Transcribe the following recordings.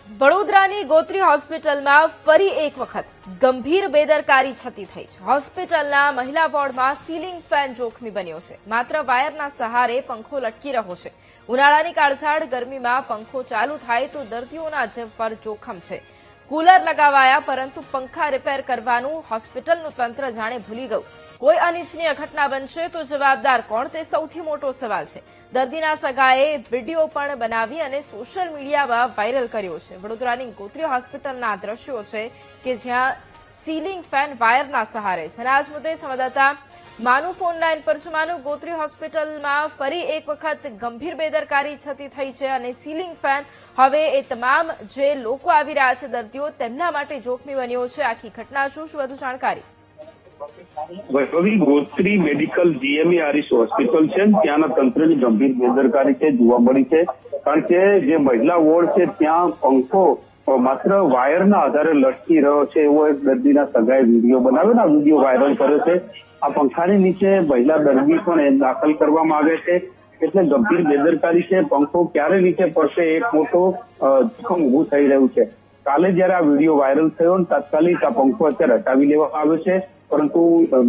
વડોદરાની ગોત્રી હોસ્પિટલમાં ફરી એક વખત ગંભીર બેદરકારી છતી થઈ છે। હોસ્પિટલના મહિલા વોર્ડમાં સીલિંગ ફેન જોખમી બન્યો છે। માત્ર વાયરના સહારે પંખો લટકી રહ્યો છે। ઉનાળાની કાળઝાળ ગરમીમાં પંખો ચાલુ થાય તો દર્દીઓના જીવ પર જોખમ છે। કુલર લગાવાયા પરંતુ પંખા રિપેર કરવાનું હોસ્પિટલનું તંત્ર જાણે ભૂલી ગયું। કોઈ અનિચ્છનીય ઘટના બનશે તો જવાબદાર કોણ તે સૌથી મોટો સવાલ છે। દર્દીના સગાએ વિડીયો પણ બનાવી અને સોશિયલ મીડિયામાં વાયરલ કર્યો છે। વડોદરાની ગોત્રી હોસ્પિટલના દ્રશ્યો છે કે જ્યાં સીલિંગ ફેન વાયરના સહારે છે। અને આજ મુદ્દે સંવાદદાતા માનુ ફોન લાઈન પર છે। માનુ, ગોત્રી હોસ્પિટલમાં ફરી એક વખત ગંભીર બેદરકારી છતી થઈ છે અને સીલિંગ ફેન હવે એ તમામ જે લોકો આવી રહ્યા છે દર્દીઓ તેમના માટે જોખમી બન્યો છે। આખી ઘટના શું વધુ જાણકારી? વૈભવી, ગોત્રી મેડિકલ જીએમઈ આરીસ હોસ્પિટલ છે, ત્યાંના તંત્રની ગંભીર બેદરકારી છે જોવા મળી છે। કારણ કે જે મહિલા વોર્ડ છે ત્યાં પંખો માત્ર વાયરના આધારે લટકી રહ્યો છે એવો એક દર્દીના સગાએ વિડીયો બનાવ્યો, આ વિડીયો વાયરલ કર્યો છે। આ પંખાની નીચે મહિલા દર્દી પણ દાખલ કરવામાં આવે છે, એટલે ગંભીર બેદરકારી છે। પંખો ક્યારે નીચે પડશે એક મોટો જોખમ ઉભું થઈ રહ્યું છે। કાલે જયારે આ વિડીયો વાયરલ થયો તાત્કાલિક આ પંખો અત્યારે હટાવી લેવામાં આવ્યો છે, પરંતુ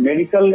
મેડિકલ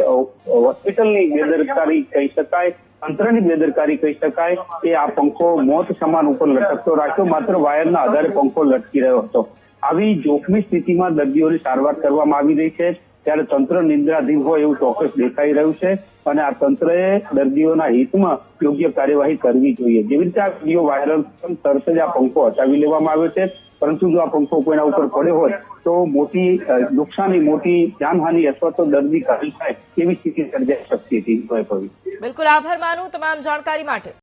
હોસ્પિટલની બેદરકારી કહી શકાય, તંત્રની બેદરકારી કહી શકાય કે આ પંખો મોત સમાન ઉપર લટકતો રાખ્યો, માત્ર વાયરના આધારે પંખો લટકી રહ્યો હતો। આવી જોખમી સ્થિતિમાં દર્દીઓની સારવાર કરવામાં આવી રહી છે ત્યારે તંત્ર નિંદ્રાધીન હોય એવું ચોક્કસ દેખાઈ રહ્યું છે અને આ તંત્રએ દર્દીઓના હિતમાં યોગ્ય કાર્યવાહી કરવી જોઈએ। જેવી રીતે આ વિડીયો વાયરલ તરત જ આ પંખો હટાવી લેવામાં આવ્યો છે, પરંતુ જો આ પંખો કોઈના ઉપર પડ્યો હોય તો મોટી નુકસાની, મોટી જાનહાનિ અથવા તો દર્દી ઘાયલ થાય એવી સ્થિતિ સર્જાઈ શકતી હતી। બિલકુલ, આભાર માનું તમામ જાણકારી માટે।